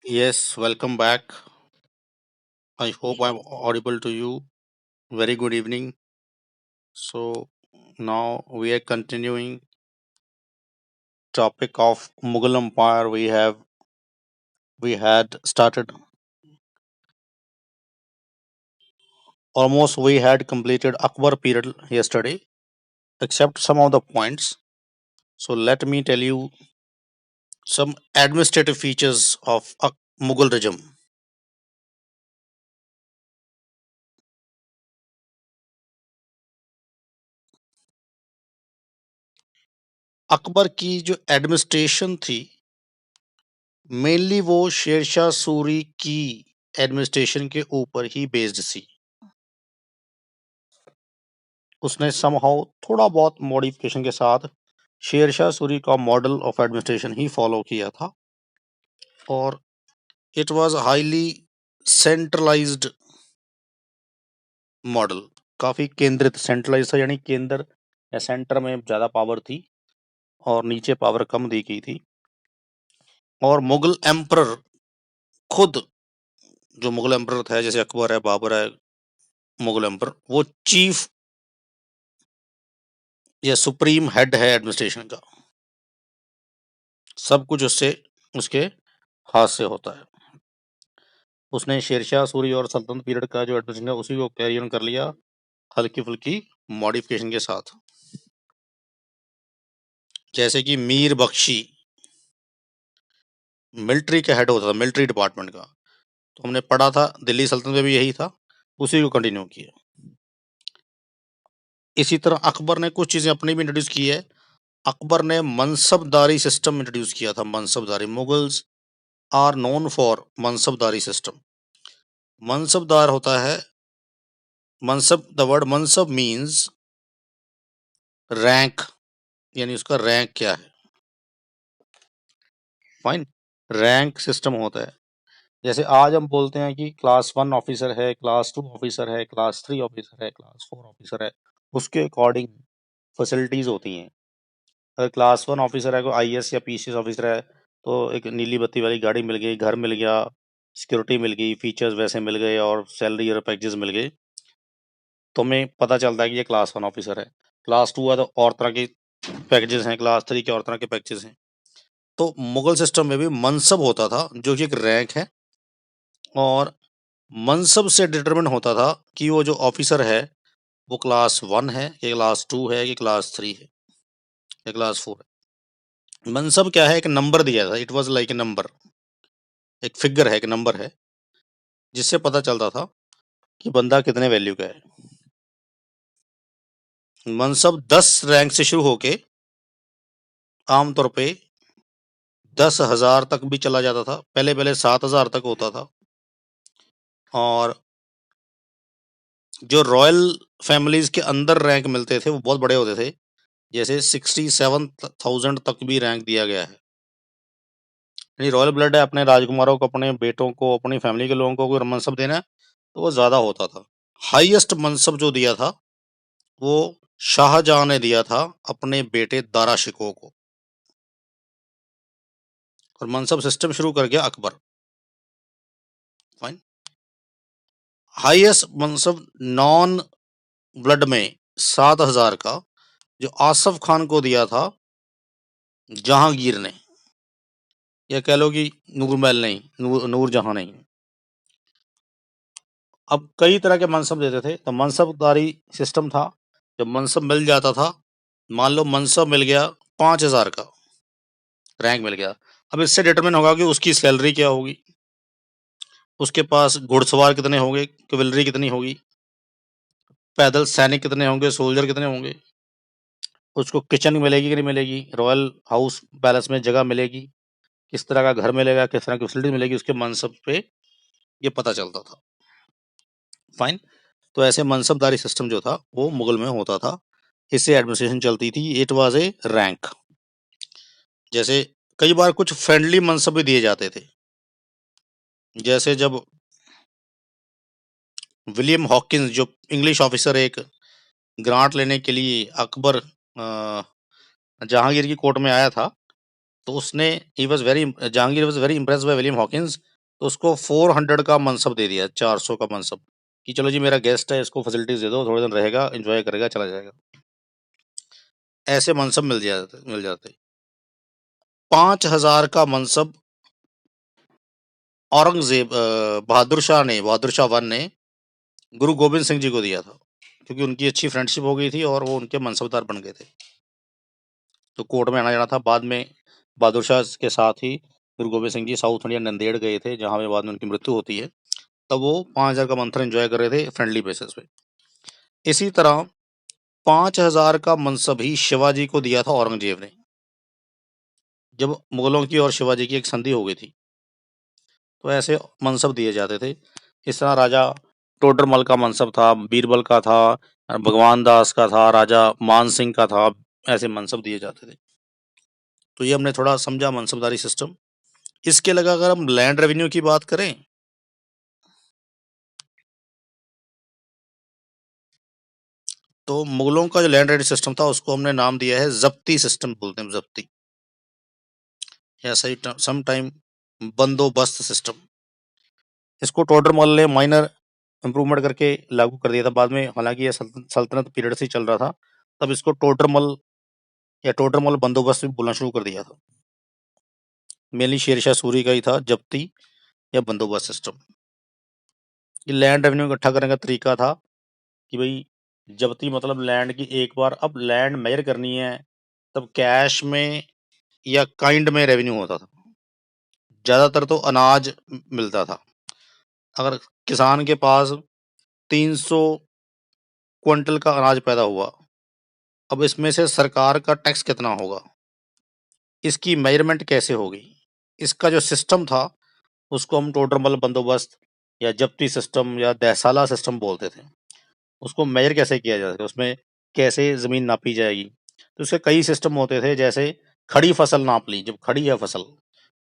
Yes, welcome back. I hope I'm audible to you. Very good evening. So now we are continuing topic of Mughal Empire. We had started almost we had completed Akbar period yesterday, except some of the points. So let me tell you some administrative features of Mughal regime. Akbar की जो administration थी mainly वो शेरशाह सूरी की administration के ऊपर ही based थी। उसने somehow थोड़ा बहुत मॉडिफिकेशन के साथ शेरशाह सूरी का model of administration he follow किया था और it was highly centralised model. काफी केंद्रित सेंट्रलाइज था, यानी केंद्र या सेंटर में ज्यादा पावर थी और नीचे पावर कम दी गई थी। और मुगल एम्परर खुद, जो मुगल एम्परर थे जैसे अकबर है, बाबर है, मुगल एम्परर वो चीफ या सुप्रीम हेड है एडमिनिस्ट्रेशन का। सब कुछ उससे उसके हाथ से होता है। उसने शेरशाह सूरी और सल्तनत पीरियड का जो एडमिनिस्ट्रेशन है उसी को कैरी ऑन कर लिया, हल्की फुल्की मॉडिफिकेशन के साथ। जैसे कि मीर बख्शी मिलिट्री का हेड होता था, मिलिट्री डिपार्टमेंट का, तो हमने पढ़ा था दिल्ली सल्तनत में भी यही था, उसी को कंटिन्यू किया। इसी तरह अकबर ने कुछ चीजें अपनी भी इंट्रोड्यूस की है। अकबर ने मनसबदारी सिस्टम इंट्रोड्यूस किया था। Mansabdari, Mughals are known for mansabdari system. मनसबदार होता है, mansab, the word mansab means rank, यानी उसका रैंक क्या है। फाइन, रैंक सिस्टम होता है। जैसे आज हम बोलते हैं कि क्लास 1 ऑफिसर है, क्लास 2 ऑफिसर है, क्लास 3 ऑफिसर है, क्लास 4 ऑफिसर है, उसके अकॉर्डिंग फैसिलिटीज होती हैं। अगर क्लास 1 ऑफिसर है, कोई आईएएस या पीसीएस ऑफिसर है, तो एक नीली बत्ती वाली गाड़ी मिल गई, घर मिल गया, सिक्योरिटी मिल गई, फीचर्स वैसे मिल गए और सैलरी और पैकेजेस मिल गए, तो हमें पता चलता है कि ये क्लास 1 ऑफिसर है। क्लास 2 है तो और तरह के पैकेजेस हैं, क्लास 3 के और तरह के पैकेजेस हैं। तो मुगल सिस्टम में भी मनसब होता था जो कि एक रैंक है, और मनसब से डिटरमिन होता था कि वो जो ऑफिसर है वो क्लास 1 है कि क्लास 2 है कि क्लास 3 है या क्लास 4 है। मनसब क्या है, एक नंबर दिया था, it was like a number, एक फिगर है, एक नंबर है, जिससे पता चलता था कि बंदा कितने वैल्यू का है। मनसब 10 रैंक से शुरू होके आमतौर पे 10,000 तक भी चला जाता था। पहले पहले 7,000 तक होता था। और जो रॉयल फैमिलीज के अंदर रैंक मिलते थे वो बहुत बड़े होते थे, जैसे 67,000 तक भी रैंक दिया गया है। यानी रॉयल ब्लड है, अपने राजकुमारों को, अपने बेटों को, अपनी फैमिली के लोगों को अगर मनसब देना है तो वो ज्यादा होता था। हाईएस्ट मनसब जो दिया था वो शाहजहां ने दिया था अपने बेटे दारा शिकोह को, और मनसब सिस्टम शुरू कर गया Akbar. Fine. Highest mansab non blood में 7,000 का जो आसफ खान को दिया था जहांगीर ने, या कह लो कि नूरमहल नहीं, नूरजहां नहीं। अब कई तरह के मनसब देते थे, तो मनसबदारी सिस्टम था। जब मनसब मिल जाता था, मान लो मनसब मिल गया 5,000 का, रैंक मिल गया, अब इससे डिटरमिन होगा कि उसकी सैलरी क्या होगी, उसके पास घुड़सवार कितने होंगे, कैवलरी कितनी होगी, पैदल सैनिक कितने होंगे, सोल्जर कितने होंगे, उसको किचन मिलेगी कि नहीं मिलेगी, रॉयल हाउस पैलेस में जगह मिलेगी, किस तरह का घर मिलेगा, किस तरह की फैसिलिटी मिलेगी, उसके मनसब पे ये पता चलता था। फाइन। तो ऐसे मनसबदारी सिस्टम जो था वो मुगल में होता था, इससे एडमिनिस्ट्रेशन चलती थी। It was A rank. जैसे कई बार कुछ फ्रेंडली मनसब भी दिए जाते थे, जैसे जब विलियम हॉकिंस जो इंग्लिश ऑफिसर एक ग्रांट लेने के लिए अकबर जहांगीर की कोर्ट में आया था, तो उसने he was very Jahangir was very impressed by William Hawkins, तो उसको 400 का मनसब दे दिया, 400 का मनसब, कि चलो जी मेरा गेस्ट है, इसको फैसिलिटीज दे दो, थोड़े दिन रहेगा, एंजॉय करेगा, चला जाएगा। ऐसे मनसब मिल जाते। 5000 का मनसब औरंगजेब बहादुर शाह 1 ने गुरु गोबिंद सिंह जी को दिया था, क्योंकि उनकी अच्छी फ्रेंडशिप हो गई थी और वो उनके मनसबदार बन गए थे। तो कोर्ट में आना जाना था। बाद में बहादुर शाह के साथ ही गुरु गोबिंद सिंह जी साउथ इंडिया नंदेड़ गए थे, जहाँ पे बाद में उनकी मृत्यु होती है। तब वो 5000 का मंथन एंजॉय कर रहे थे फ्रेंडली बेसिस पे। इसी तरह 5000 का मनसब ही शिवाजी को दिया था औरंगजेब ने, जब मुगलों की और शिवाजी की एक संधि हो गई थी। तो ऐसे मनसब दिए जाते थे। इस तरह राजा टोडरमल का मनसब था, बीरबल का था, भगवान दास का था, राजा मान सिंह का था, ऐसे मनसब दिए जाते थे। तो ये हमने थोड़ा समझा मनसबदारी सिस्टम। इसके अलावा अगर हम लैंड रेवेन्यू की बात करें, तो मुगलों का जो लैंड रेवेन्यू सिस्टम था उसको हमने नाम दिया है जब्ती सिस्टम, बोलते हैं जब्ती, या सही सम टाइम बंदोबस्त सिस्टम। इसको टोडरमल ने माइनर इंप्रूवमेंट करके लागू कर दिया था बाद में, हालांकि यह सल्तनत पीरियड से चल रहा था, तब इसको टोडरमल या टोडरमल बंदोबस्त भी बोलना शुरू कर दिया था। मेनली शेरशाह सूरी का ही था जब्ती या बंदोबस्त सिस्टम। ये लैंड रेवेन्यू इकट्ठा करने का तरीका था कि भाई जब्ती मतलब लैंड की, एक बार अब लैंड मेजर करनी है तब कैश में या काइंड में रेवेन्यू होता था। ज्यादातर तो अनाज मिलता था। अगर किसान के पास 300 क्विंटल का अनाज पैदा हुआ, अब इसमें से सरकार का टैक्स कितना होगा, इसकी मेजरमेंट कैसे होगी, इसका जो सिस्टम था उसको हम टोडरमल बंदोबस्त या जब्ती सिस्टम या देसाला सिस्टम बोलते थे। उसको मेजर कैसे किया जाएगा, उसमें कैसे जमीन नापी जाएगी, तो उसके कई सिस्टम होते थे। जैसे खड़ी फसल नाप ली, जब खड़ी है फसल,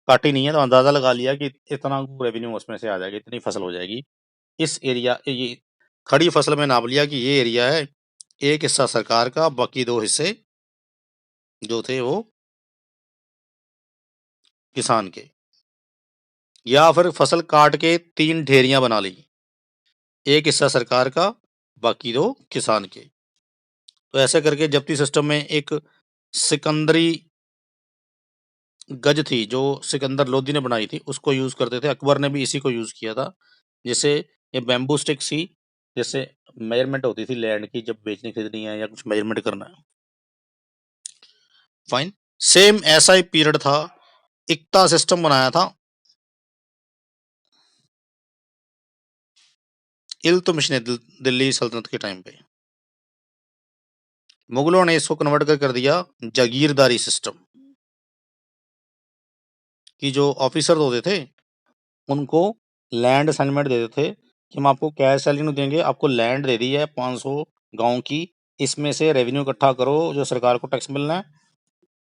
काटी नहीं है, तो अंदाजा लगा लिया कि इतना रेवेन्यू उसमें से आ जाएगा, इतनी फसल हो जाएगी। इस एरिया ये खड़ी फसल में नाप लिया कि ये एरिया है, एक हिस्सा सरकार का, बाकी 2 हिस्से जो थे वो किसान के। या फिर फसल काट के 3 ढेरियां बना ली, एक हिस्सा सरकार का, बाकी 2 किसान के। तो ऐसे करके जब्ती सिस्टम में एक सिकंदरी गज थी जो सिकंदर लोदी ने बनाई थी, उसको यूज करते थे। अकबर ने भी इसी को यूज किया था, जिससे ये बैम्बू स्टिक सी, जैसे मेजरमेंट होती थी लैंड की, जब बेचनी खरीदनी है या कुछ मेजरमेंट करना है। फाइन। सेम ऐसा ही पीरियड था, इक्ता सिस्टम बनाया था इल्तुतमिश ने दिल्ली सल्तनत के टाइम पे। मुगलों ने इसको कन्वर्ट कर दिया जागीरदारी सिस्टम, कि जो ऑफिसर होते थे उनको लैंड असाइनमेंट देते थे कि हम आपको कैश सैलरी नहीं देंगे, आपको लैंड दे दी है 500 गांव की, इसमें से रेवेन्यू इकट्ठा करो जो सरकार को टैक्स मिलना है,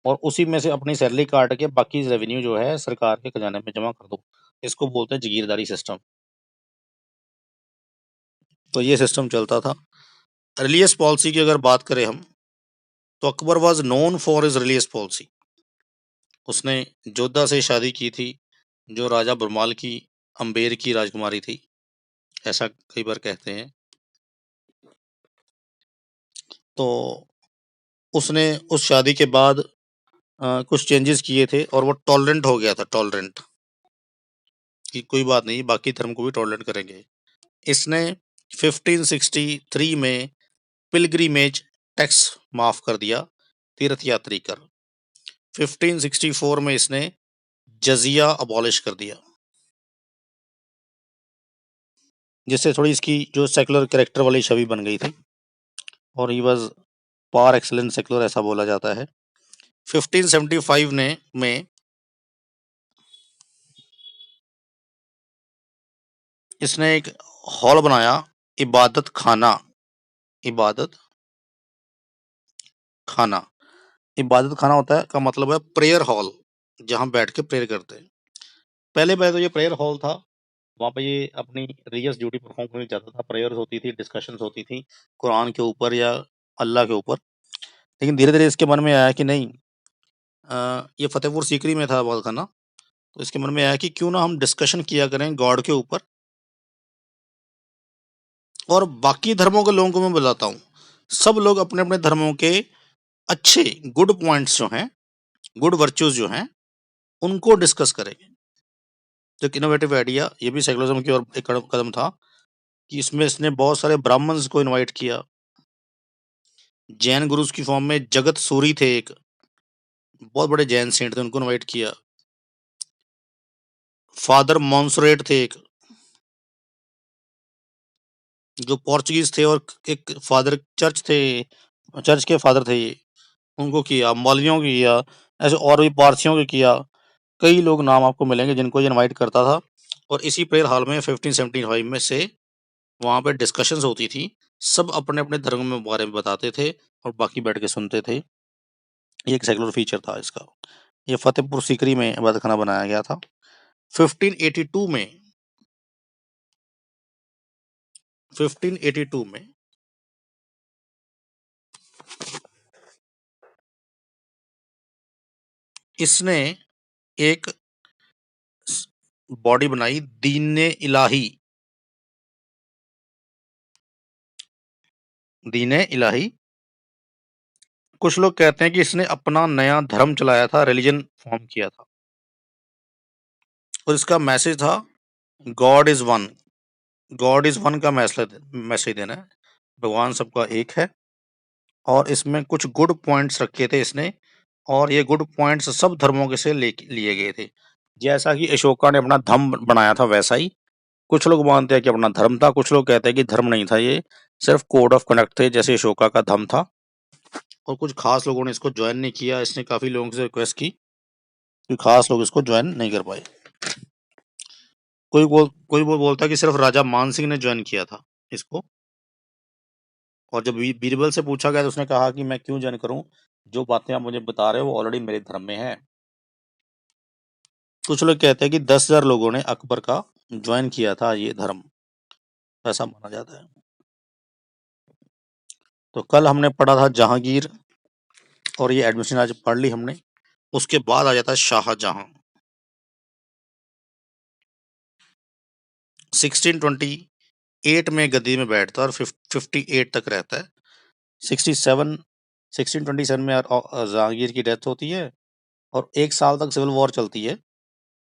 और उसी में से अपनी सैलरी काट के बाकी रेवेन्यू जो है सरकार के खजाने में जमा कर दो। इसको बोलते हैं जागीरदारी सिस्टम। तो ये सिस्टम चलता था। रिलीजियस पॉलिसी की अगर बात करें हम, तो Akbar was known for his religious policy. उसने जोधा से शादी की थी, जो राजा बरमाल की अम्बेर की राजकुमारी थी, ऐसा कई बार कहते हैं। तो उसने उस शादी के बाद कुछ चेंजेस किए थे और वो टॉलरेंट हो गया था, टॉलरेंट, कि कोई बात नहीं, बाकी धर्म को भी टॉलरेंट करेंगे। इसने 1563 में पिलग्रीमेज टैक्स माफ कर दिया तीर्थ यात्री कर। 1564 में इसने जजिया अबॉलिश कर दिया, जिससे थोड़ी इसकी जो सेकुलर कैरेक्टर वाली छवि बन गई थी, और he was par excellence secular, ऐसा बोला जाता है। 1575 ने में इसने एक हॉल बनाया, इबादत खाना। इबादत खाना, इबादत खाना होता है का मतलब है प्रेयर हॉल, जहां बैठ के प्रेयर करते हैं। पहले पहले तो ये प्रेयर हॉल था, वहां पे ये अपनी रिलीजियस ड्यूटी परफॉर्म करने जाता था, प्रेयर्स होती थी, डिस्कशंस होती थी कुरान के ऊपर या अल्लाह के ऊपर। लेकिन धीरे धीरे इसके मन में आया कि नहीं, ये फतेहपुर सीकरी में था इबादत खाना, तो इसके मन में आया कि क्यों ना हम डिस्कशन किया करें गॉड के ऊपर, और बाकी धर्मों के लोगों को मैं बताता हूँ, सब लोग अपने अपने धर्मों के अच्छे गुड पॉइंट्स जो हैं, गुड वर्च्यूज जो हैं, उनको डिस्कस करेंगे। तो एक इनोवेटिव आइडिया ये भी सेकुलरिज्म की ओर एक कदम था कि इसमें इसने बहुत सारे ब्राह्मण्स को इनवाइट किया। जैन गुरुज की फॉर्म में जगत सूरी थे, एक बहुत बड़े जैन सेंट थे, उनको इनवाइट किया। फादर मॉन्सरेट थे एक, जो पोर्चुगीज थे, और एक फादर चर्च थे, चर्च के फादर थे ये, उनको किया। मौलवियों को किया, ऐसे और भी पारसियों को किया। कई लोग नाम आपको मिलेंगे जिनको ये इनवाइट करता था, और इसी प्रेयर हॉल में 1575 में से वहाँ पे डिस्कशंस होती थी। सब अपने अपने धर्म में बारे में बताते थे और बाकी बैठ के सुनते थे। ये एक सेकुलर फीचर था इसका। ये फतेहपुर सीकरी में इबादतखाना बनाया गया था 1582 में। 1582 में इसने एक बॉडी बनाई, दीन-ए इलाही। दीन-ए इलाही। कुछ लोग कहते हैं कि इसने अपना नया धर्म चलाया था, रिलीजन फॉर्म किया था, और इसका मैसेज था God is one. God is one का मैसेज देना है, भगवान सबका एक है। और इसमें कुछ गुड पॉइंट्स रखे थे इसने, और ये गुड पॉइंट्स सब धर्मों के से लिए गए थे। जैसा कि अशोका ने अपना धर्म बनाया था वैसा ही। कुछ लोग मानते हैं कि अपना धर्म था, कुछ लोग कहते हैं कि धर्म नहीं था, ये सिर्फ कोड ऑफ कंडक्ट थे, जैसे अशोका का धर्म था। और कुछ खास लोगों ने इसको ज्वाइन नहीं किया। इसने काफी लोगों से रिक्वेस्ट की कि खास लोग इसको ज्वाइन नहीं कर पाए। कोई बोलता है कि सिर्फ राजा मान सिंह ने ज्वाइन किया था इसको। और जब बीरबल से पूछा गया तो उसने कहा कि मैं क्यों ज्वाइन करूं, जो बातें आप मुझे बता रहे हो वो ऑलरेडी मेरे धर्म में है। कुछ लोग कहते हैं कि 10,000 लोगों ने अकबर का ज्वाइन किया था ये धर्म, ऐसा माना जाता है। तो कल हमने पढ़ा था जहांगीर, और ये एडमिशन आज पढ़ ली हमने। उसके बाद आ जाता है शाहजहां। 1628 में गद्दी में बैठता है और 58 तक रहता है। 1627 में जहांगीर की डेथ होती है, और 1 साल तक सिविल वॉर चलती है।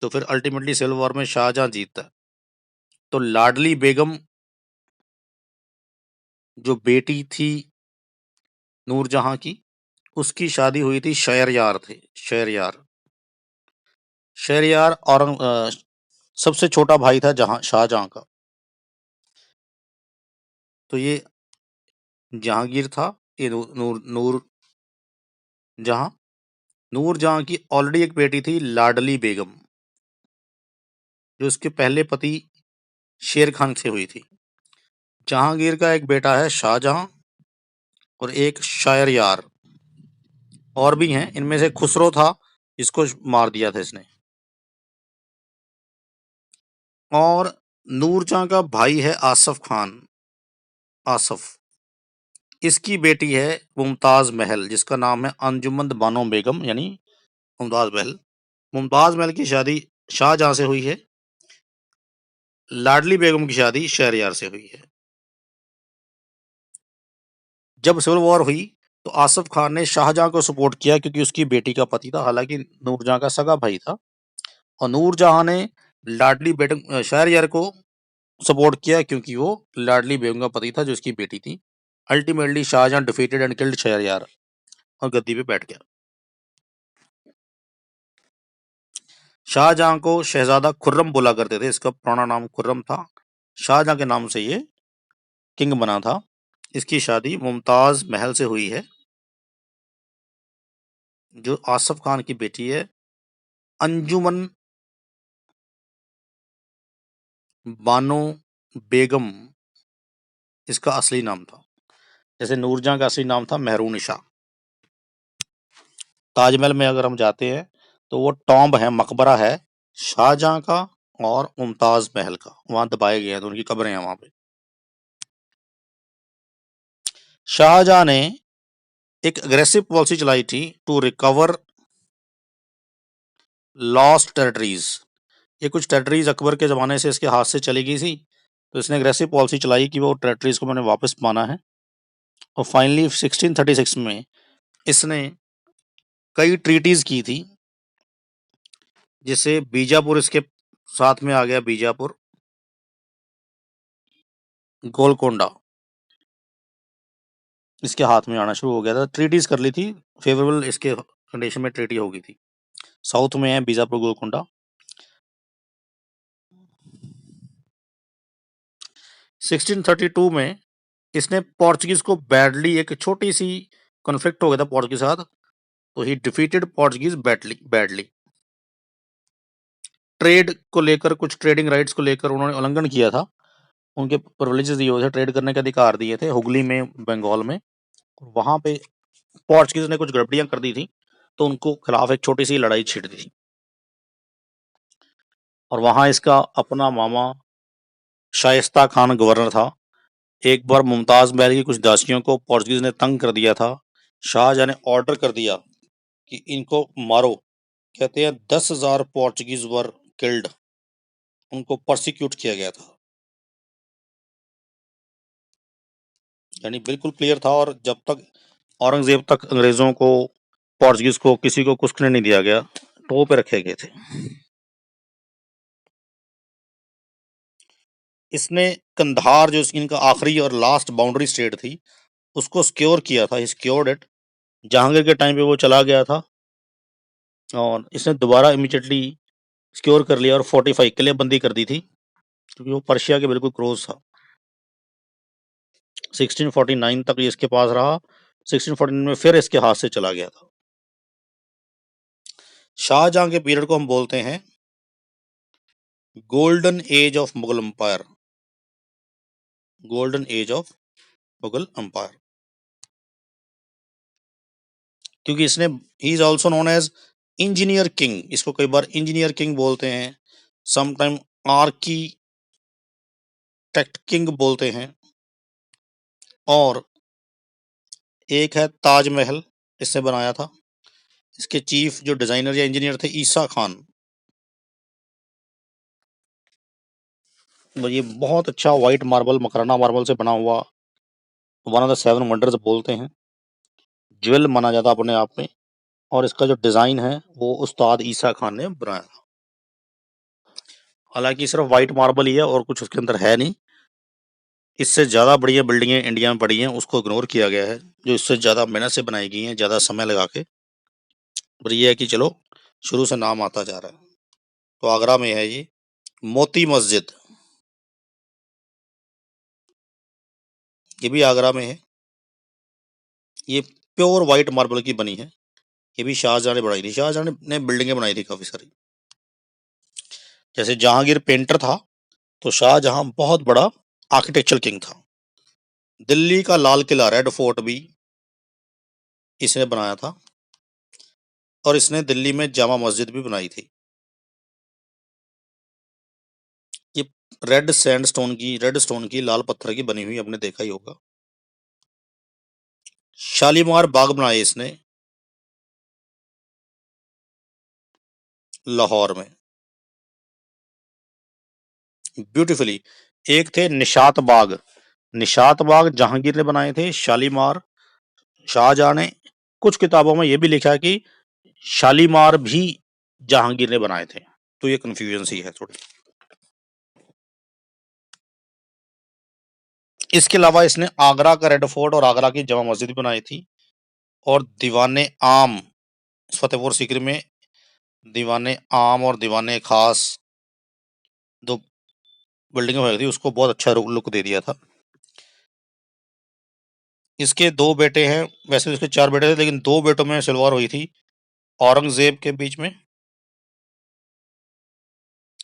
तो फिर अल्टीमेटली सिविल वॉर में शाहजहां जीतता है। तो लाडली बेगम जो बेटी थी नूरजहां की, उसकी शादी हुई थी शहरयार थे, शहरयार। शहरयार सबसे छोटा भाई था शाहजहां का। तो ये जहांगीर था, ये नूर जहां। नूरजहां की ऑलरेडी एक बेटी थी लाडली बेगम, जो उसके पहले पति शेर खान से हुई थी। जहांगीर का एक बेटा है शाहजहां, और एक शायरयार, और भी हैं। इनमें से खुसरो था, इसको मार दिया था इसने। और नूरजहां का भाई है आसफ खान, आसफ। इसकी बेटी है मुमताज महल, जिसका नाम है अंजुमन बानो बेगम, यानी मुमताज महल। मुमताज महल की शादी शाहजहां से हुई है। लाडली बेगम की शादी शहरयार से हुई है। जब सिविल वॉर हुई तो आसफ खान ने शाहजहां को सपोर्ट किया, क्योंकि उसकी बेटी का पति था, हालांकि नूरजहां का सगा भाई था। और नूरजहां ने लाडली बेगम शहरयार को सपोर्ट किया, क्योंकि वो लाडली बेगम का पति था, जो उसकी बेटी थी। Ultimately Shahjahan defeated and killed Shahryar और गद्दी पे बैठ गया। शाहजहां को शहजादा खुर्रम बोला करते थे, इसका पुराना नाम खुर्रम था। शाहजहां के नाम से ये किंग बना था। इसकी शादी मुमताज महल से हुई है, जो आसफ खान की बेटी है। अंजुमन बानो बेगम इसका असली नाम था, जैसे नूरजहां का असली नाम था मेहरूनिशा। ताजमहल में अगर हम जाते हैं तो वो टॉम्ब है, मकबरा है शाहजहां का और मुमताज महल का, वहां दबाए गए हैं, तो उनकी कब्रें हैं वहां पे। शाहजहां ने एक अग्रेसिव पॉलिसी चलाई थी टू रिकवर लॉस्ट टेरिटरीज, ये कुछ टेरिटरीज अकबर के ज़माने से इसके हाथ से चली गई थी, तो इसने एग्रेसिव पॉलिसी चलाई कि वो टेरिटरीज को मैंने वापस पाना है। और फाइनली 1636 में इसने कई ट्रीटीज की थी, जिससे बीजापुर इसके साथ में आ गया, बीजापुर, गोलकोंडा इसके हाथ में आना शुरू हो गया था। ट्रीटीज कर ली थी, फेवरेबल इसके कंडीशन में ट्रीटी हो गई थी। साउथ में है बीजापुर, गोलकोंडा। 1632 में इसने पोर्चुगीज को बैडली, एक छोटी सी कॉन्फ्लिक्ट हो गया था पोर्चुगीज के साथ, तो ही डिफीटेड पोर्चुगीज बैडली। ट्रेड को लेकर, कुछ ट्रेडिंग राइट्स को लेकर उन्होंने उल्लंघन किया था, उनके प्रिविलेजेस दिए हुए थे, ट्रेड करने के अधिकार दिए थे हुगली में, बंगाल में। वहां पे पोर्चुगीज ने कुछ गड़बड़ियां कर दी थी, तो उनको खिलाफ एक छोटी सी लड़ाई छिड़ दी थी। और वहां इसका अपना मामा शाइस्ता खान गवर्नर था। एक बार मुमताज महल की कुछ दासियों को पोर्चुगीज ने तंग कर दिया था, शाहजहां ने ऑर्डर कर दिया कि इनको मारो। कहते हैं 10,000 पोर्चुगीज वर किल्ड, उनको प्रोसिक्यूट किया गया था। यानी बिल्कुल क्लियर था, और जब तक औरंगजेब तक अंग्रेजों को, पोर्चुगीज को, किसी को कुछ नहीं दिया गया, टो पे रखे गए थे। इसने कंधार, जो इनका आखिरी और लास्ट बाउंड्री स्टेट थी, उसको सिक्योर किया था, सिक्योर्ड इट। जहांगीर के टाइम पे वो चला गया था, और इसने दोबारा इमीडिएटली सिक्योर कर लिया और 45 किलेबंदी कर दी थी, क्योंकि वो पर्शिया के बिल्कुल क्लोज था। 1649 तक ये इसके पास रहा, 1649 में फिर इसके हाथ से चला गया था। शाहजहां के पीरियड को हम बोलते हैं golden age of Mughal empire, golden age of Mughal empire, क्योंकि इसने, he is also known as engineer king, इसको कई बार इंजीनियर किंग बोलते हैं, समटाइम आर्किटेक्ट किंग बोलते हैं। और एक है ताजमहल, इसने बनाया था, इसके चीफ जो डिजाइनर या इंजीनियर थे ईसा खान। ये बहुत अच्छा व्हाइट मार्बल, मकराना मार्बल से बना हुआ, वन ऑफ द 7 वंडर्स बोलते हैं, ज्वेल माना जाता अपने आप में। और इसका जो डिजाइन है वो उस्ताद ईसा खान ने बनाया था। हालांकि सिर्फ व्हाइट मार्बल ही है और कुछ उसके अंदर है नहीं, इससे ज्यादा बढ़िया बिल्डिंगें इंडिया में पड़ी हैं, उसको इग्नोर किया गया है, जो इससे ज्यादा मेहनत से बनाई गई हैं, ज्यादा समय लगा के। पर ये है कि चलो, शुरू से नाम आता जा रहा है। तो आगरा में है ये मोती मस्जिद, ये भी आगरा में है। ये प्योर व्हाइट मार्बल की बनी है, ये भी शाहजहां ने बनाई थी, शाहजहां ने बिल्डिंगें बनाई थी काफी सारी। जैसे जहांगीर पेंटर था, तो शाहजहां बहुत बड़ा आर्किटेक्चर किंग था। दिल्ली का लाल किला, रेड फोर्ट भी इसने बनाया था, और इसने दिल्ली में जामा मस्जिद भी बनाई थी। ये रेड स्टोन की, लाल पत्थर की बनी हुई, आपने देखा ही होगा। शालीमार बाग बनाए इसने लाहौर में, ब्यूटीफुली। एक थे निशात बाग जहांगीर ने बनाए थे, शालीमार शाहजहां ने। कुछ किताबों में यह भी लिखा है कि शालीमार भी जहांगीर ने बनाए थे, तो ये कंफ्यूजन सी है थोड़ी। इसके अलावा इसने आगरा का रेड फोर्ट और आगरा की जामा मस्जिद बनाई थी, और दीवाने आम, फतेहपुर सीकरी में दीवाने आम और दीवाने खास, दो बिल्डिंग बनाई थी, उसको बहुत अच्छा लुक दे दिया था। इसके 2 बेटे हैं, वैसे इसके 4 बेटे थे, लेकिन 2 बेटों में सिलवार हुई थी औरंगजेब के बीच में,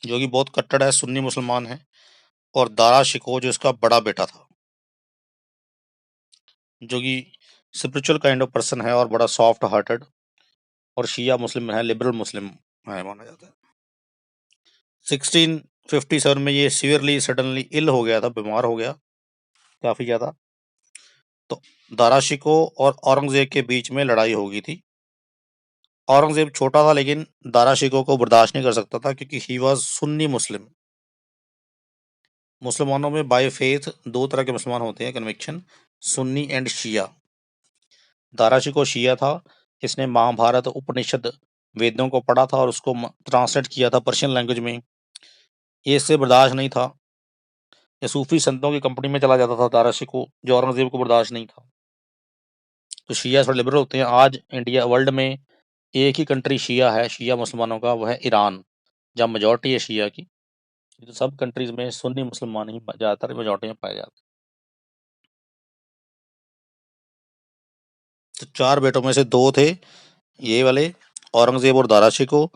जो कि बहुत कट्टर है, सुन्नी मुसलमान है, और दारा शिकोह, जो इसका बड़ा बेटा था, जो कि स्पिरिचुअल काइंड ऑफ पर्सन है और बड़ा सॉफ्ट हार्टेड, और शिया मुस्लिम है, लिबरल मुस्लिम है माना जाता है। 1657 में ये सीवियरली सडनली इल हो गया था, बीमार हो गया काफी ज्यादा, तो दारा शिकोह और औरंगजेब के बीच में लड़ाई हो गई थी, औरंगजेब छोटा था लेकिन दारा शिकोह को बर्दाश्त नहीं कर सकता था क्योंकि ही वॉज सुन्नी मुस्लिम। मुसलमानों में बाय फेथ दो तरह के मुसलमान होते हैं, कन्विक्शन, सुन्नी एंड शिया। दारा शिकोह शिया था। इसने महाभारत, उपनिषद, वेदों को पढ़ा था और उसको ट्रांसलेट किया था पर्शियन लैंग्वेज में। ये इससे बर्दाश्त नहीं था। ये सूफी संतों की कंपनी में चला जाता था दारा शिकोह, जो औरंगजेब को बर्दाश्त नहीं था। तो शिया थोड़े लिबरल होते हैं। आज इंडिया वर्ल्ड में एक ही कंट्री शिया है, शिया मुसलमानों का, वो है ईरान, जहाँ मेजोरिटी है शिया की। तो सब कंट्रीज में सुन्नी मुसलमान ही ज़्यादातर मेजोरिटी में पाए जाते हैं। तो चार बेटों में से दो थे ये वाले, औरंगजेब और दारा शिकोह।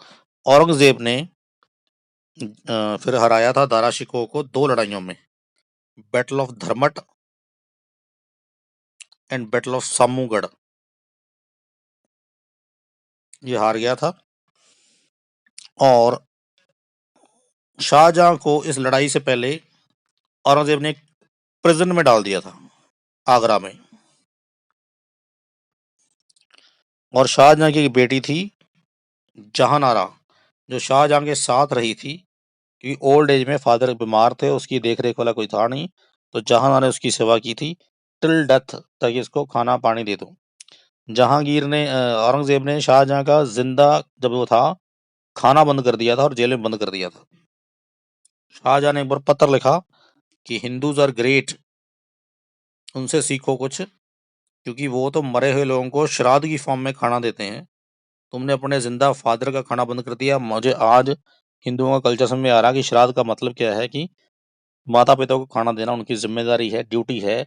औरंगजेब ने फिर हराया था दारा शिकोह को दो लड़ाइयों में, battle of Dharmat and battle of Samugarh. ये हार गया था और शाहजहां को इस लड़ाई से पहले औरंगजेब ने प्रिजन में डाल दिया था आगरा में। और शाहजहां की एक बेटी थी जहानारा, जो शाहजहां के साथ रही थी क्योंकि ओल्ड एज में फादर बीमार थे, उसकी देख रेख वाला कोई था नहीं, तो जहानारा ने उसकी सेवा की थी टिल डेथ, ताकि इसको खाना पानी दे दो। जहांगीर ने औरंगजेब ने शाहजहां का जिंदा जब वो था खाना बंद कर दिया था और जेल में बंद कर दिया था। शाहजहां ने एक बार पत्र लिखा कि हिंदूज आर ग्रेट, उनसे सीखो कुछ, क्योंकि वो तो मरे हुए लोगों को श्राद्ध की फॉर्म में खाना देते हैं, तुमने अपने जिंदा फादर का खाना बंद कर दिया। मुझे आज हिंदुओं का कल्चर समझ में आ रहा कि श्राद्ध का मतलब क्या है, कि माता पिता को खाना देना उनकी जिम्मेदारी है, ड्यूटी है।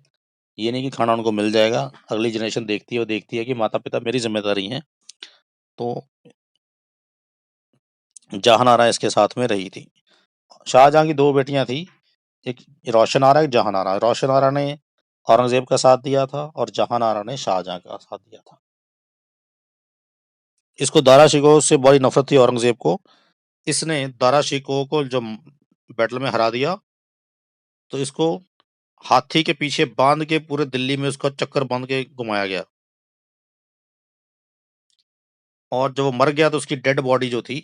ये नहीं कि खाना उनको मिल जाएगा। अगली जनरेशन देखती है, वो देखती है कि माता पिता मेरी जिम्मेदारी है। तो जहानारा इसके साथ में रही थी। शाहजहां की दो बेटियां थी, एक रोशन आरा, एक जहान आरा। रोशन आरा ने औरंगजेब का साथ दिया था और जहान आरा ने शाहजहां का साथ दिया था। इसको दारा शिकोह से बड़ी नफरत थी औरंगजेब को। इसने दारा शिकोह को जब बैटल में हरा दिया तो इसको हाथी के पीछे बांध के पूरे दिल्ली में उसका चक्कर बांध के घुमाया गया। और जब वो मर गया तो उसकी डेड बॉडी जो थी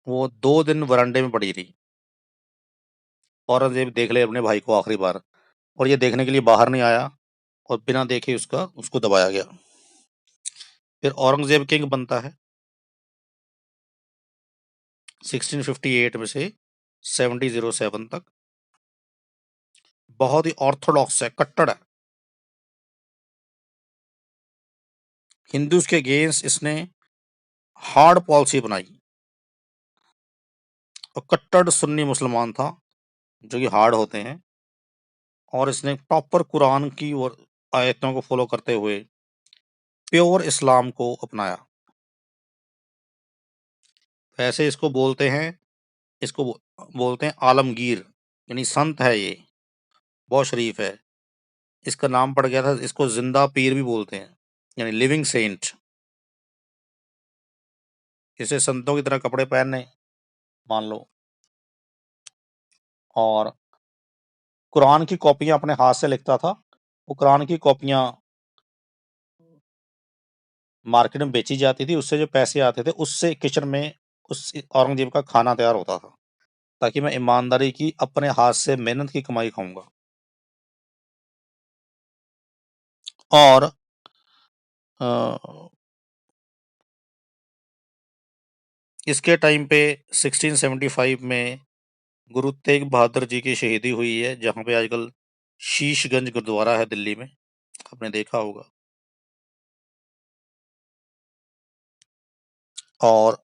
वो 2 दिन वरांडे में पड़ी रही। औरंगजेब देख ले अपने भाई को आखिरी बार, और ये देखने के लिए बाहर नहीं आया और बिना देखे उसको दबाया गया। फिर औरंगजेब किंग बनता है 1658 में से 1707 तक। बहुत ही ऑर्थोडॉक्स है, कट्टर है। हिंदूज के अगेंस्ट इसने हार्ड पॉलिसी बनाई और कट्टर सुन्नी मुसलमान था, जो कि हार्ड होते हैं। और इसने प्रॉपर कुरान की और आयतों को फॉलो करते हुए प्योर इस्लाम को अपनाया। वैसे इसको बोलते हैं, बोलते हैं आलमगीर, यानी संत है ये, बहुत शरीफ है। इसका नाम पड़ गया था, इसको जिंदा पीर भी बोलते हैं, यानी लिविंग सेंट। इसे संतों की तरह कपड़े पहनने मान लो। और कुरान की कॉपियां अपने हाथ से लिखता था। वो कुरान की कॉपियां मार्केट में बेची जाती थी, उससे जो पैसे आते थे उससे किचन में उस औरंगजेब का खाना तैयार होता था, ताकि मैं ईमानदारी की अपने हाथ से मेहनत की कमाई खाऊंगा। और इसके टाइम पे 1675 में गुरु तेग बहादुर जी की शहीदी हुई है, जहाँ पे आजकल शीशगंज गुरुद्वारा है दिल्ली में, आपने देखा होगा। और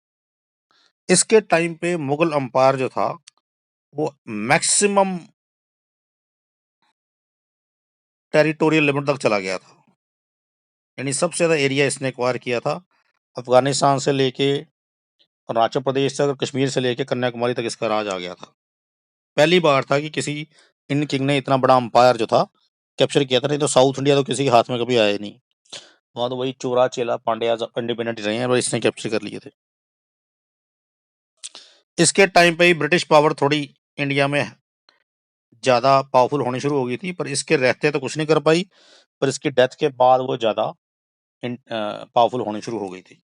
इसके टाइम पे मुगल अंपायर जो था वो मैक्सिमम टेरिटोरियल लिमिट तक चला गया था, यानी सबसे ज़्यादा एरिया इसने एक्वायर किया था। अफगानिस्तान से लेके अरुणाचल प्रदेश तक और कश्मीर से लेके कन्याकुमारी तक इसका राज आ गया था। पहली बार था कि किसी इंडियन किंग ने इतना बड़ा अंपायर जो था कैप्चर किया था, नहीं तो साउथ इंडिया तो किसी के हाथ में कभी आया ही नहीं। वहाँ तो वही चोरा चेला पांड्या इंडिपेंडेंट रहे हैं, और इसने कैप्चर कर लिए थे। इसके टाइम पे ही ब्रिटिश पावर थोड़ी इंडिया में ज़्यादा पावरफुल होनी शुरू हो गई थी, पर इसके रहते तो कुछ नहीं कर पाई, पर इसकी डेथ के बाद वो ज़्यादा पावरफुल होनी शुरू हो गई थी।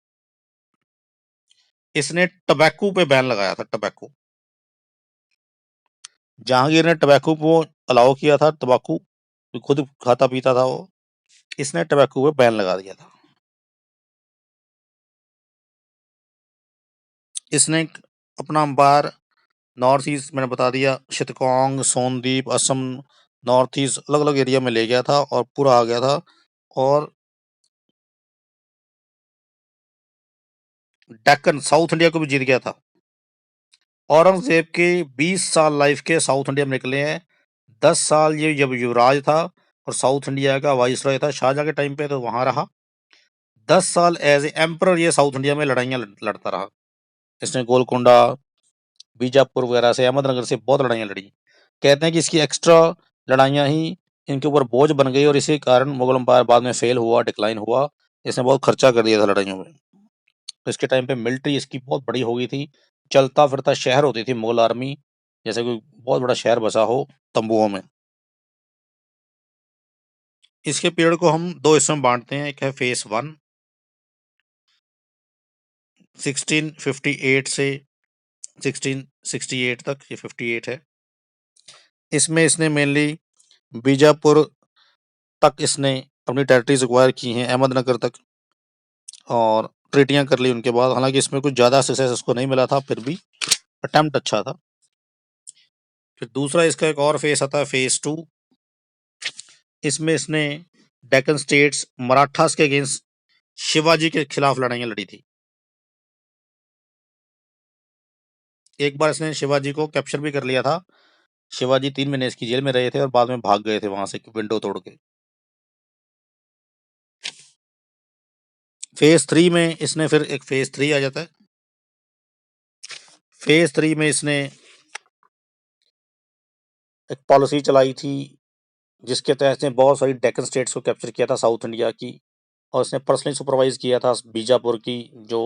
इसने टबैको पे बैन लगाया था, टबैको। जहांगीर ने टबैको को अलाउ किया था, तंबाकू खुद खाता पीता था वो, इसने टबैको पे बैन लगा दिया था। इसने अपना अंपायर नॉर्थ ईस्ट, मैंने बता दिया, चित्तगोंग, सोनदीप, असम, नॉर्थ ईस्ट अलग अलग एरिया में ले गया था और पूरा आ गया था। और डेक्कन, साउथ इंडिया को भी जीत गया था। औरंगजेब के 20 साल लाइफ के साउथ इंडिया में निकले हैं। 10 साल ये जब युवराज था और साउथ इंडिया का वाइसरॉय था शाहजहां के टाइम पे, तो वहां रहा। 10 साल एज ए एम्परर ये साउथ इंडिया में लड़ाइयां लड़ता रहा। इसने गोलकोंडा, बीजापुर वगैरह से, अहमदनगर से बहुत लड़ाइयां लड़ी। कहते हैं कि इसकी एक्स्ट्रा लड़ाइयां ही इनके ऊपर बोझ बन गई और इसी कारण मुगल अंपायर बाद में फेल हुआ, डिक्लाइन हुआ। इसने बहुत खर्चा कर दिया था लड़ाइयों में। तो इसके टाइम पे मिलिट्री इसकी बहुत बड़ी हो गई थी, चलता फिरता शहर होती थी मुगल आर्मी, जैसे कोई बहुत बड़ा शहर बसा हो तंबुओं में। इसके पीरियड को हम दो हिस्सों में बांटते हैं। एक है फेस 1, 1658 से 1668 तक, ये 58 है। इसमें इसने मेनली बीजापुर तक इसने अपनी टेरिटरीज एक्वायर की हैं, अहमदनगर तक, और ट्रीटियां कर ली उनके बाद। हालांकि इसमें कुछ ज़्यादा सक्सेस उसको नहीं मिला था, फिर भी अटेम्प्ट अच्छा था। फिर दूसरा इसका एक और फेस आता है, फेस 2। इसमें इसने डेक्कन स्टेट्स, मराठास के अगेंस्ट शिवाजी के खिलाफ लड़ाइयां लड़ी थी। एक बार इसने शिवाजी को कैप्चर भी कर लिया था। शिवाजी 3 महीने इसकी जेल में रहे थे और बाद में भाग गए थे वहां से विंडो तोड़ के। फेज 3 में इसने फिर एक फेज 3 आ जाता है। फेज 3 में इसने एक पॉलिसी चलाई थी जिसके तहत इसने बहुत सारी डेक्कन स्टेट्स को कैप्चर किया था साउथ इंडिया की, और इसने पर्सनली सुपरवाइज किया था बीजापुर की जो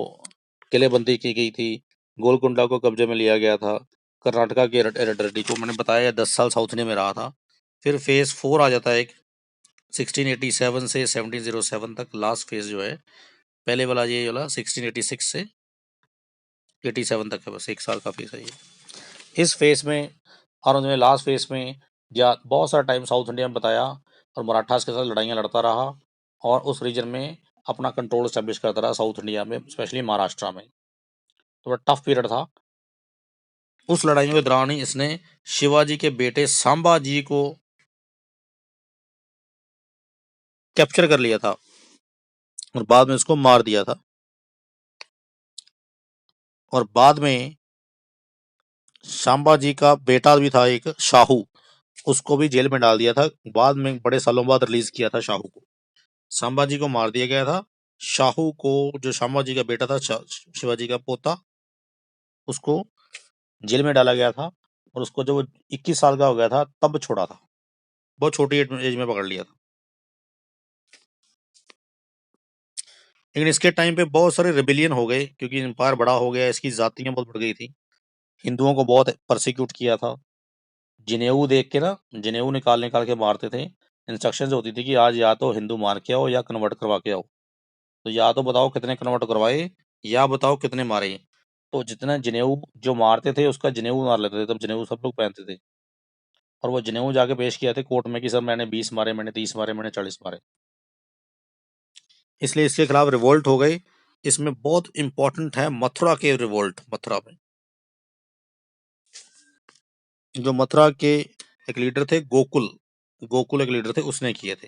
किलेबंदी की गई थी, गोलकुंडा को कब्जे में लिया गया था, कर्नाटका के रेड्डी को, मैंने बताया 10 साल साउथ इंडिया में रहा था। फिर फेज 4 आ जाता है एक, 1687 से 1707 तक लास्ट फेज जो है। पहले वाला ये वाला 1686 से 87 तक है, बस 1 साल का फेज है ये। इस फेज में और उन्होंने लास्ट फेज में या बहुत सारा टाइम साउथ इंडिया में बताया और मराठास के साथ लड़ाइयाँ लड़ता रहा और उस रीजन में अपना कंट्रोल स्टैब्लिश करता रहा साउथ इंडिया में, स्पेशली महाराष्ट्र में। तो बड़ा टफ पीरियड था। उस लड़ाइयों के दौरान ही इसने शिवाजी के बेटे सांबा जी को कैप्चर कर लिया था और बाद में उसको मार दिया था। और बाद में सांबा जी का बेटा भी था एक, शाहू, उसको भी जेल में डाल दिया था। बाद में बड़े सालों बाद रिलीज किया था शाहू को। सांबा जी को मार दिया गया था। शाहू को, जो सांबा जी का बेटा था, शिवाजी का पोता, उसको जेल में डाला गया था और उसको जब वो 21 साल का हो गया था तब छोड़ा था। बहुत छोटी एज में पकड़ लिया था। लेकिन इसके टाइम पे बहुत सारे रिबिलियन हो गए क्योंकि एम्पायर बड़ा हो गया, इसकी जातियां बहुत बढ़ गई थी, हिंदुओं को बहुत परसिक्यूट किया था। जनेऊ देख के ना, जनेऊ निकाल निकाल के मारते थे। इंस्ट्रक्शंस होती थी कि आज या तो हिंदू मार के आओ या कन्वर्ट करवा के आओ। तो या तो बताओ कितने कन्वर्ट करवाए या बताओ कितने मारे। तो जितना जनेऊ जो मारते थे उसका जनेऊ मार लेते थे, तब जनेऊ सब लोग पहनते थे और वो जनेऊ जाके पेश किया थे कोर्ट में कि सर मैंने 20 मारे, मैंने 30 मारे, मैंने 40 मारे। इसलिए इसके खिलाफ रिवोल्ट हो गई। इसमें बहुत इंपॉर्टेंट है मथुरा के रिवोल्ट। मथुरा में जो मथुरा के एक लीडर थे, गोकुल, गोकुल एक लीडर थे, उसने किए थे।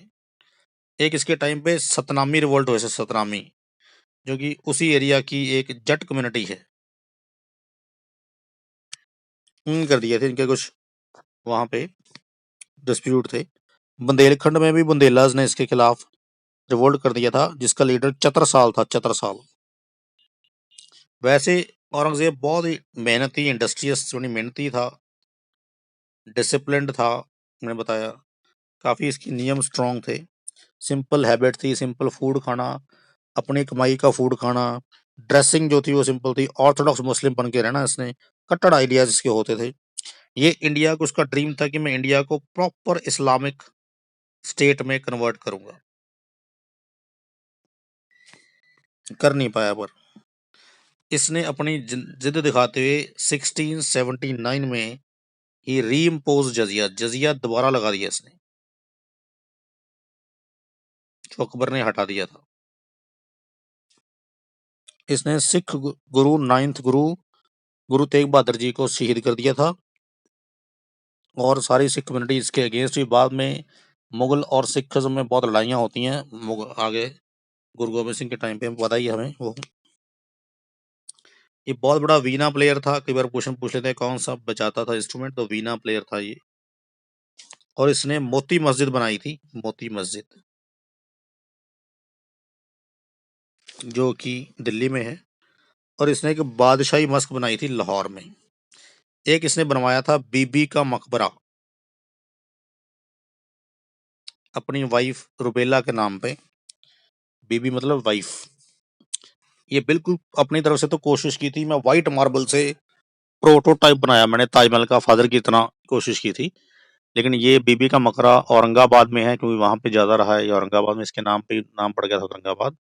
एक इसके टाइम पे सतनामी रिवोल्ट हुए थे, सतनामी, जो कि उसी एरिया की एक जट कम्युनिटी है, कर दिए थे इनके कुछ वहां पे डिस्प्यूट थे। बुंदेलखंड में भी बुंदेलाज ने इसके खिलाफ रिवोल्ट कर दिया था जिसका लीडर चतरसाल था, चतरसाल। वैसे औरंगजेब बहुत ही मेहनती, इंडस्ट्रियस, मेहनती था, डिसिप्लिन्ड था, मैंने बताया, काफ़ी इसकी नियम स्ट्रॉन्ग थे, सिंपल हैबिट थी, सिंपल फूड खाना, अपनी कमाई का फूड खाना, ड्रेसिंग जो थी वो सिंपल थी, ऑर्थोडॉक्स मुस्लिम बन के रहना इसने, कट्टर आइडियाज इसके होते थे। ये इंडिया को उसका ड्रीम था कि मैं इंडिया को प्रॉपर इस्लामिक स्टेट में कन्वर्ट करूंगा, कर नहीं पाया। पर इसने अपनी जिद दिखाते हुए 1679 में ही री इम्पोज जजिया जजिया दोबारा लगा दिया इसने, जो अकबर ने हटा दिया था। इसने सिख गुरु 9th गुरु गुरु तेग बहादुर जी को शहीद कर दिया था, और सारी सिख कम्युनिटी इसके अगेंस्ट भी। बाद में मुगल और सिखिज्म में बहुत लड़ाइयाँ होती हैं आगे गुरु गोबिंद सिंह के टाइम पे, पता ही है हमें वो। ये बहुत बड़ा वीणा प्लेयर था, कई बार क्वेश्चन पूछ लेते हैं कौन सा बजाता था इंस्ट्रूमेंट, तो वीणा प्लेयर था ये। और इसने मोती मस्जिद बनाई थी, मोती मस्जिद, जो कि दिल्ली में है। और इसने एक बादशाही मस्क बनाई थी लाहौर में। एक इसने बनवाया था बीबी का मकबरा अपनी वाइफ रुबेला के नाम पे, बीबी मतलब वाइफ। ये बिल्कुल अपनी तरफ से तो कोशिश की थी, मैं व्हाइट मार्बल से प्रोटोटाइप बनाया मैंने ताजमहल का, फादर की इतना कोशिश की थी। लेकिन ये बीबी का मकबरा औरंगाबाद में है, क्योंकि वहां पे ज्यादा रहा है, ये औरंगाबाद में इसके नाम पे नाम पड़ गया था औरंगाबाद।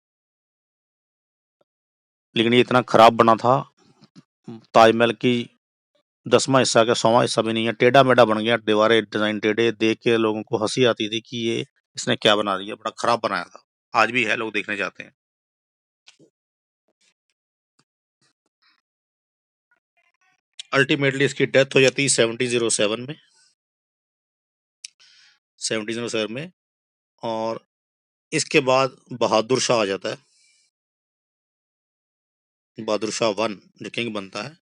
लेकिन ये इतना खराब बना था, ताजमहल की 10वां हिस्सा का 100वां हिस्सा भी नहीं है, टेढ़ा मेढ़ा बन गया, दीवारें डिजाइन टेढ़े, देख के लोगों को हंसी आती थी कि ये इसने क्या बना दिया, बड़ा खराब बनाया था। आज भी है, लोग देखने जाते हैं। अल्टीमेटली इसकी डेथ हो जाती है 1707 में, 1707 में। और इसके बाद बहादुर शाह आ जाता है, बहादुर शाह 1 जो किंग बनता है।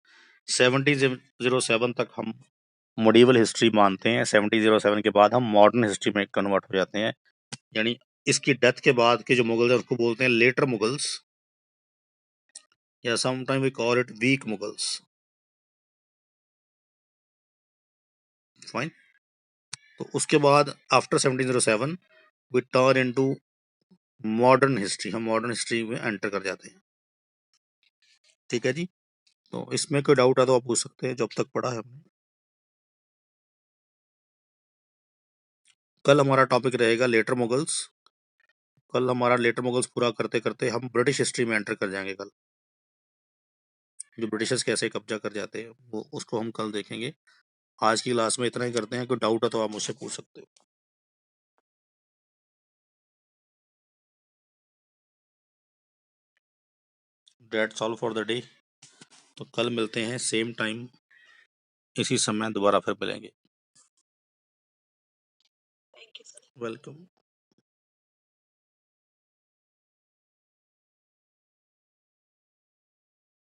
1707 तक हम मॉडिवल हिस्ट्री मानते हैं, 1707 के बाद हम मॉडर्न हिस्ट्री में कन्वर्ट हो जाते हैं। यानी इसकी डेथ के बाद के जो मुगल्स हैं उसको बोलते हैं लेटर मुगल्स, या sometime we call it weak Mughals. Fine. तो उसके बाद after 1707 we turn into modern history, हम मॉडर्न हिस्ट्री में एंटर कर जाते हैं। ठीक है जी। तो इसमें कोई डाउट है तो आप पूछ सकते हैं, जो अब तक पढ़ा है हमने। कल हमारा टॉपिक रहेगा लेटर मुगल्स। कल हमारा लेटर मुगल्स पूरा करते करते हम ब्रिटिश हिस्ट्री में एंटर कर जाएंगे कल, जो ब्रिटिशर्स कैसे कब्जा कर जाते हैं वो उसको हम कल देखेंगे। आज की क्लास में इतना ही करते हैं, कोई डाउट है तो आप मुझसे पूछ सकते हो। That's all for the day. तो कल मिलते हैं सेम टाइम, इसी समय दोबारा फिर मिलेंगे। वेलकम।